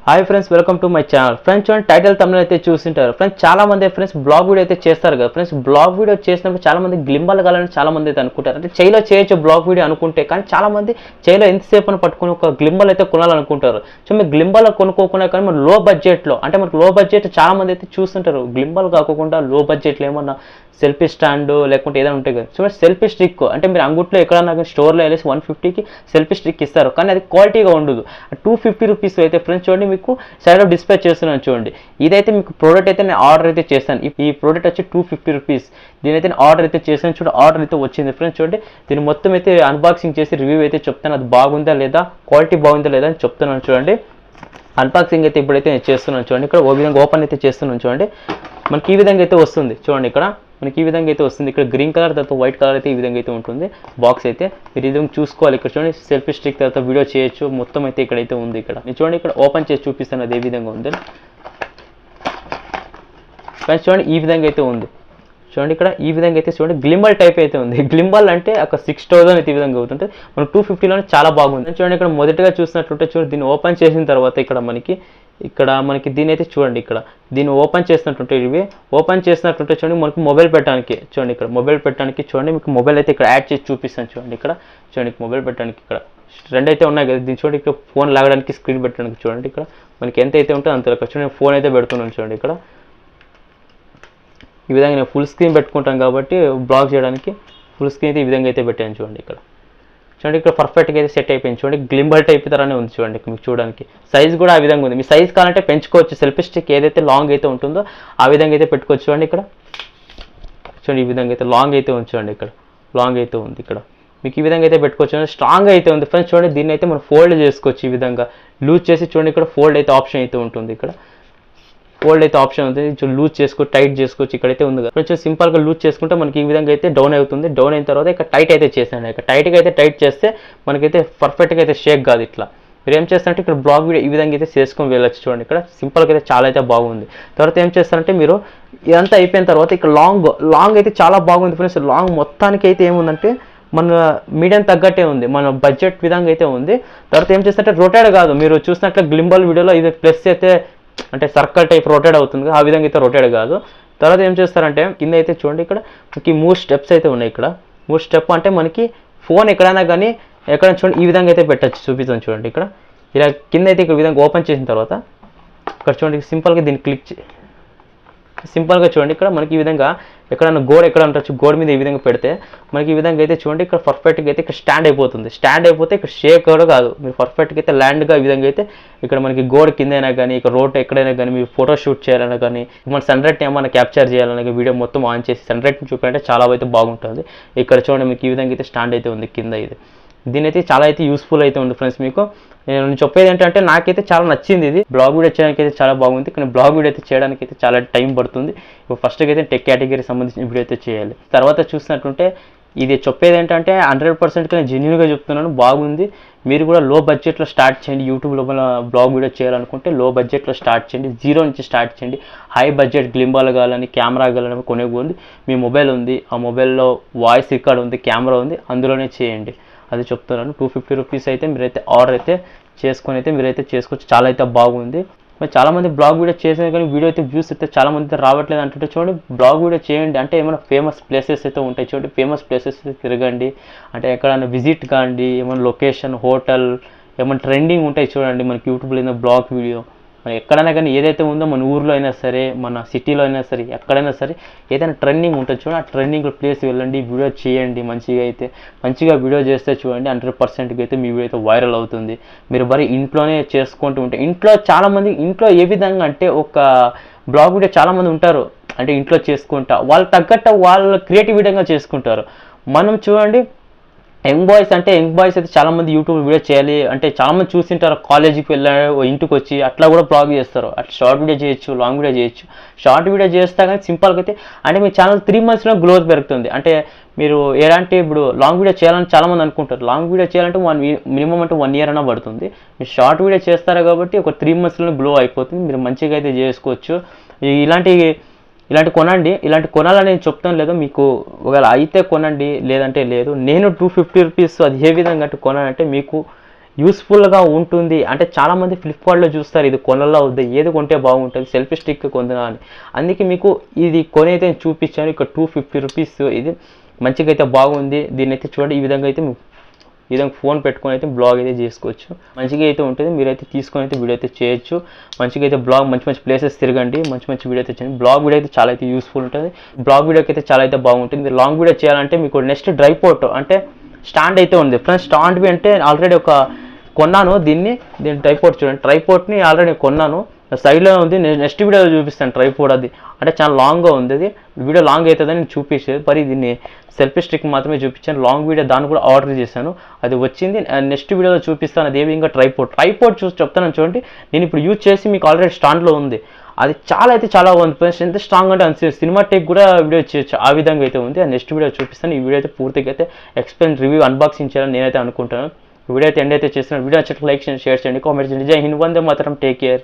Hi friends, welcome to my channel. Friends చూడండి, title తమిళ అయితే చూసింటారు. Friends చాలా మంది ఫ్రెండ్స్ బ్లాగ్ వీడియో అయితే చేస్తారు కదా. ఫ్రెండ్స్ బ్లాగ్ వీడియో చేసినప్పుడు చాలా మంది గ్లింబల్ కావాలని చాలా మంది అయితే అనుకుంటారు. అంటే చైలో చేయొచ్చు బ్లాగ్ వీడియో అనుకుంటే, కానీ చాలా మంది చైలో ఎంతసేపు అని పట్టుకుని ఒక గ్లింబల్ అయితే కొనాలనుకుంటారు. సో మీరు గ్లింబల్ కొనుక్కోకుండా కానీ మన లో బడ్జెట్లో, అంటే మనకు లో బడ్జెట్ చాలా మంది అయితే చూస్తుంటారు. గ్లింబల్ కాకుండా లో బడ్జెట్లో ఏమన్నా సెల్ఫీ స్టాండ్ లేకుంటే ఏదైనా ఉంటాయి కదా. చూడండి, సెల్ఫీ స్టిక్ అంటే మీరు అంగుట్లో ఎక్కడన్నా స్టోర్లో వెళ్ళేసి 150కి సెల్ఫీ స్టిక్ ఇస్తారు, కానీ అది క్వాలిటీగా ఉండదు. 250 రూపీస్ అయితే ఫ్రెండ్స్ చూడండి, మీకు సైడ్లో డిస్ప్లే చేస్తున్నాను చూడండి. ఇదైతే మీకు ప్రోడక్ట్ అయితే నేను ఆర్డర్ అయితే చేశాను. ఈ ప్రోడక్ట్ వచ్చి 250 రూపీస్. దీనైతే నేను ఆర్డర్ అయితే చేశాను. చూడండి, ఆర్డర్ అయితే వచ్చింది ఫ్రెండ్స్. చూడండి, దీన్ని మొత్తం అయితే అన్బాక్సింగ్ చేసి రివ్యూ అయితే చెప్తాను. అది బాగుందా లేదా, క్వాలిటీ బాగుందా లేదా అని చెప్తున్నాను చూడండి. అన్బాక్సింగ్ అయితే ఇప్పుడైతే నేను చేస్తున్నాను చూడండి. ఇక్కడ ఓ విధంగా ఓపెన్ అయితే చేస్తున్నాను చూడండి. మనకి ఈ విధంగా అయితే వస్తుంది చూడండి. ఇక్కడ మనకి ఈ విధంగా అయితే వస్తుంది. ఇక్కడ గ్రీన్ కలర్ తర్వాత వైట్ కలర్ అయితే ఈ విధంగా అయితే ఉంటుంది బాక్స్ అయితే. మీరు ఈ విధంగా చూసుకోవాలి. ఇక్కడ చూడండి, సెల్ఫీ స్టిక్ తర్వాత వీడియో చేయొచ్చు మొత్తం అయితే ఇక్కడైతే ఉంది. ఇక్కడ నేను చూడండి, ఇక్కడ ఓపెన్ చేసి చూపిస్తాను అది ఏ విధంగా ఉంది ఫ్రెండ్స్. చూడండి, ఈ విధంగా అయితే ఉంది చూడండి. ఇక్కడ ఈ విధంగా అయితే చూడండి, గ్లింబల్ టైప్ అయితే ఉంది. గ్లింబల్ అంటే ఒక 6000 అయితే ఈ విధంగా అవుతుంటే మనకు 250లోనే చాలా బాగుంది చూడండి. ఇక్కడ మొదటిగా చూసినట్టుంటే చూడండి, దీన్ని ఓపెన్ చేసిన తర్వాత ఇక్కడ మనకి దీని అయితే చూడండి, ఇక్కడ దీన్ని ఓపెన్ చేసినట్టుంటే ఇవి ఓపెన్ చేసినట్టుంటే చూడండి, మనకి మొబైల్ పెట్టడానికి చూడండి. ఇక్కడ మొబైల్ పెట్టడానికి చూడండి, మీకు మొబైల్ అయితే ఇక్కడ యాడ్ చేసి చూపిస్తాను చూడండి. ఇక్కడ చూడండి, మొబైల్ పెట్టడానికి ఇక్కడ రెండు అయితే ఉన్నాయి కదా. దీన్ని చూడండి, ఇక్కడ ఫోన్ లాగడానికి స్క్రీన్ పెట్టడానికి చూడండి. ఇక్కడ మనకి ఎంత అయితే ఉంటుందో అంత చూడండి, ఫోన్ అయితే పెడుతున్నాను చూడండి. ఇక్కడ ఈ విధంగా నేను ఫుల్ స్క్రీన్ పెట్టుకుంటాను కాబట్టి బ్లాగ్ చేయడానికి ఫుల్ స్క్రీన్ అయితే ఈ విధంగా అయితే పెట్టాను చూడండి. ఇక్కడ చూడండి, ఇక్కడ పర్ఫెక్ట్గా అయితే సెట్ అయిపోయింది చూడండి. గ్లింబల్ టైప్ తరానే ఉంది చూడండి. మీకు చూడడానికి సైజ్ కూడా ఆ విధంగా ఉంది. మీ సైజ్ కావాలంటే పెంచుకోవచ్చు. సెల్ఫీ స్టిక్ ఏదైతే లాంగ్ అయితే ఉంటుందో ఆ విధంగా అయితే పెట్టుకోవచ్చు చూడండి. ఇక్కడ చూడండి, ఈ విధంగా అయితే లాంగ్ అయితే ఉంది చూడండి. ఇక్కడ లాంగ్ అయితే ఉంది. ఇక్కడ మీకు ఈ విధంగా అయితే పెట్టుకోవచ్చు. స్ట్రాంగ్ అయితే ఉంది ఫ్రెండ్స్. చూడండి, దీన్ని అయితే మనం ఫోల్డ్ చేసుకోవచ్చు. ఈ విధంగా లూజ్ చేసి చూడండి, ఇక్కడ ఫోల్డ్ అయితే ఆప్షన్ అయితే ఉంటుంది. ఇక్కడ ఫోల్డ్ అయితే ఆప్షన్ ఉంది. లూజ్ చేసుకోవచ్చు, టైట్ చేసుకోవచ్చు. ఇక్కడైతే ఉంది కదా. కొంచెం సింపుల్గా లూజ్ చేసుకుంటే మనకి ఈ విధంగా అయితే డౌన్ అవుతుంది. డౌన్ అయిన తర్వాత ఇక్కడ టైట్ అయితే చేసాను. ఇక్కడ టైట్గా అయితే టైట్ చేస్తే మనకైతే పర్ఫెక్ట్గా అయితే షేక్ కాదు. ఇట్లా మీరు ఏం చేస్తారంటే ఇక్కడ బ్లాగ్ వీడియో ఈ విధంగా అయితే చేసుకొని వెళ్ళచ్చు చూడండి. ఇక్కడ సింపుల్గా అయితే చాలా అయితే బాగుంది. తర్వాత ఏం చేస్తారంటే మీరు ఇదంతా అయిపోయిన తర్వాత ఇక్కడ లాంగ్ అయితే చాలా బాగుంది ఫ్రెండ్స్. లాంగ్ మొత్తానికి అయితే ఏముందంటే మన మీడియం తగ్గట్టే ఉంది, మన బడ్జెట్ విధంగా అయితే ఉంది. తర్వాత ఏం చేస్తారంటే రొటేట్ కాదు, మీరు చూసినట్లు గ్లింబల్ వీడియోలో ఇది ప్లస్ అయితే అంటే సర్కిల్ టైప్ రొటేట్ అవుతుంది, ఆ విధంగా అయితే రొటేట్ కాదు. తర్వాత ఏం చేస్తారంటే కింద అయితే చూడండి, ఇక్కడ మనకి 3 స్టెప్స్ అయితే ఉన్నాయి. ఇక్కడ 3 స్టెప్ అంటే మనకి ఫోన్ ఎక్కడైనా కానీ ఎక్కడైనా చూడండి ఈ విధంగా అయితే పెట్టచ్చు. చూపిస్తాను చూడండి. ఇక్కడ ఇలా కింద అయితే ఇక్కడ విధంగా ఓపెన్ చేసిన తర్వాత ఇక్కడ చూడండి, సింపుల్గా దీన్ని క్లిక్ సింపుల్గా చూడండి. ఇక్కడ మనకి ఈ విధంగా ఎక్కడైనా గోడ ఎక్కడ ఉండొచ్చు, గోడ మీద ఈ విధంగా పెడితే మనకి ఈ విధంగా అయితే చూడండి, ఇక్కడ పర్ఫెక్ట్గా అయితే ఇక్కడ స్టాండ్ అయిపోతుంది. స్టాండ్ అయిపోతే ఇక్కడ షేక్ కూడా కాదు, మీరు పర్ఫెక్ట్గా అయితే ల్యాండ్గా ఈ విధంగా అయితే ఇక్కడ మనకి గోడ కింద అయినా కానీ ఇక్కడ రోడ్ ఎక్కడైనా కానీ మీరు ఫోటో షూట్ చేయాలన్నా కానీ మన సన్లైట్ని ఏమైనా క్యాప్చర్ చేయాలన్నా వీడియో మొత్తం ఆన్ చేసి సన్లైట్ని చూపాలంటే చాలా అయితే బాగుంటుంది. ఇక్కడ చూడండి, మీకు ఈ విధంగా అయితే స్టాండ్ అయితే ఉంది కింద. ఇది దీని అయితే చాలా అయితే యూస్ఫుల్ అయితే ఉంది ఫ్రెండ్స్. మీకు నేను చెప్పేది ఏంటంటే నాకైతే చాలా నచ్చింది. ఇది బ్లాగ్ వీడియో చేయడానికి అయితే చాలా బాగుంది, కానీ బ్లాగ్ వీడియో అయితే చేయడానికి అయితే చాలా టైం పడుతుంది. ఇప్పుడు ఫస్ట్గా అయితే టెక్ కేటగిరీ సంబంధించిన వీడియో అయితే చేయాలి. తర్వాత చూసినట్టుంటే ఇది చెప్పేది ఏంటంటే 100% నేను జెన్యూన్గా చెప్తున్నాను, బాగుంది. మీరు కూడా లో బడ్జెట్లో స్టార్ట్ చేయండి. యూట్యూబ్ లోపల బ్లాగ్ వీడియో చేయాలనుకుంటే లో బడ్జెట్లో స్టార్ట్ చేయండి, 0 నుంచి స్టార్ట్ చేయండి. హై బడ్జెట్ గ్లింబాల్ కావాలని, కెమెరా కావాలని కొనేది మీ మొబైల్ ఉంది, ఆ మొబైల్లో వాయిస్ రికార్డ్ ఉంది, కెమెరా ఉంది, అందులోనే చేయండి. అది చెప్తున్నాను. 250 రూపీస్ అయితే మీరైతే ఆర్డర్ అయితే చేసుకొని అయితే మీరైతే చేసుకోవచ్చు. చాలా అయితే బాగుంది. మరి చాలామంది బ్లాగ్ వీడియో చేసినా కానీ వీడియో అయితే వ్యూస్ అయితే చాలామంది అయితే రావట్లేదు అంటుంటే చూడండి, బ్లాగ్ వీడియో చేయండి. అంటే ఏమైనా ఫేమస్ ప్లేసెస్ అయితే ఉంటాయి చూడండి, ఫేమస్ ప్లేసెస్ తిరగండి. అంటే ఎక్కడైనా విజిట్ కాండి, ఏమైనా లొకేషన్, హోటల్, ఏమైనా ట్రెండింగ్ ఉంటాయి చూడండి మనకి యూట్యూబ్లో అయినా బ్లాగ్ వీడియో. మరి ఎక్కడైనా కానీ ఏదైతే ఉందో మన ఊర్లో అయినా సరే, మన సిటీలో అయినా సరే, ఎక్కడైనా సరే ఏదైనా ట్రెండింగ్ ఉంటుంది చూడండి, ఆ ట్రెండింగ్ ప్లేస్ వెళ్ళండి, వీడియో చేయండి. మంచిగా వీడియో చేస్తే చూడండి 100% అయితే మీ వీడియో అయితే వైరల్ అవుతుంది. మీరు మరి ఇంట్లోనే చేసుకుంటూ ఉంటే చాలామంది ఇంట్లో ఏ విధంగా అంటే ఒక బ్లాగ్ వీడియో చాలామంది ఉంటారు, అంటే ఇంట్లో చేసుకుంటా వాళ్ళు తగ్గట్టు వాళ్ళ క్రియేటివిటీగా చేసుకుంటారు. మనం చూడండి యంగ్ బాయ్స్ అయితే చాలామంది యూట్యూబ్ వీడియో చేయాలి అంటే చాలామంది చూసింటారు. కాలేజీకి వెళ్ళారు, ఇంటికి వచ్చి అట్లా కూడా బ్లాగ్ చేస్తారు. అట్లా షార్ట్ వీడియో చేయొచ్చు, లాంగ్ వీడియో చేయొచ్చు. షార్ట్ వీడియో చేస్తా కానీ సింపుల్గా అయితే అంటే మీ ఛానల్ 3 monthsలో గ్రోత్ పెరుగుతుంది. అంటే మీరు ఎలాంటి ఇప్పుడు లాంగ్ వీడియో చేయాలని చాలామంది అనుకుంటారు. లాంగ్ వీడియో చేయాలంటే మినిమం అంటే 1 year అయినా పడుతుంది. మీరు షార్ట్ వీడియో చేస్తారు కాబట్టి ఒక 3 monthsలో గ్లో అయిపోతుంది. మీరు మంచిగా అయితే చేసుకోవచ్చు. ఇలాంటి కొనండి. ఇలాంటి కొనాలని నేను చెప్తాను, లేదా మీకు ఒకవేళ అయితే కొనండి, లేదంటే లేదు. నేను 250 రూపీస్ అది ఏ విధంగా అంటే కొనాలంటే మీకు యూస్ఫుల్గా ఉంటుంది. అంటే చాలామంది ఫ్లిప్కార్ట్లో చూస్తారు ఇది కొనలా వద్దా, ఏది కొంటే బాగుంటుంది, సెల్ఫీ స్టిక్ కొందా అని. అందుకే మీకు ఇది కొనైతే చూపించాను. ఇక్కడ 250 రూపీస్, ఇది మంచిగా అయితే బాగుంది. దీన్ని అయితే చూడండి, ఈ విధంగా అయితే ఈ విధంగా ఫోన్ పెట్టుకొని అయితే బ్లాగ్ అయితే చేసుకోవచ్చు. మంచిగా అయితే ఉంటుంది. మీరైతే తీసుకొని అయితే వీడియో అయితే చేయొచ్చు. మంచిగా అయితే బ్లాగ్ మంచి మంచి ప్లేసెస్ తిరగండి, మంచి మంచి వీడియో అయితే చేయండి. బ్లాగ్ వీడియో అయితే చాలా అయితే యూస్ఫుల్ ఉంటుంది. బ్లాగ్ వీడియోకి అయితే చాలా అయితే బాగుంటుంది. లాంగ్ వీడియో చేయాలంటే మీకు నెక్స్ట్ ట్రైపాడ్ అంటే స్టాండ్ అయితే ఉంది ఫ్రెండ్స్. స్టాండ్ అంటే ఆల్రెడీ కొన్నాను దీన్ని ట్రైపాడ్ చూడండి. ట్రైపాడ్ని ఆల్రెడీ కొన్నాను, సైడ్లో ఉంది. నెక్స్ట్ వీడియోలో చూపిస్తాను ట్రైపాడ్. అది అంటే చాలా లాంగ్గా ఉంది. అది వీడియో లాంగ్ అవుతుందని నేను చూపించేది, మరి దీన్ని సెల్ఫీ స్టిక్ మాత్రమే చూపించాను. లాంగ్ వీడియో దాన్ని కూడా ఆర్డర్ చేశాను, అది వచ్చింది. నెక్స్ట్ వీడియోలో చూపిస్తాను. అది ఏవి ఇంకా ట్రైపాడ్ చూసి చెప్తాను చూడండి. నేను ఇప్పుడు యూజ్ చేసి మీకు ఆల్రెడీ స్టాండ్లో ఉంది. అది చాలా అయితే చాలా ఉంది ఫ్రెండ్స్. ఎంత స్ట్రాంగ్ అంటే అంత సినిమా టేక్ కూడా వీడియో చేయొచ్చు, ఆ విధంగా అయితే ఉంది. అది నెక్స్ట్ వీడియో చూపిస్తాను. ఈ వీడియో అయితే పూర్తిగా అయితే ఎక్స్ప్లెయిన్ రివ్యూ అన్బాక్సింగ్ చేయాలని నేనైతే అనుకుంటాను. వీడియో అయితే ఎండ్ అయితే చేస్తున్నాను. వీడియో నచ్చినట్లయితే లైక్ చేయండి, షేర్ చేయండి, కామెంట్ చేయండి. జై హింద్, వందే మాతరం, టేక్ కేర్.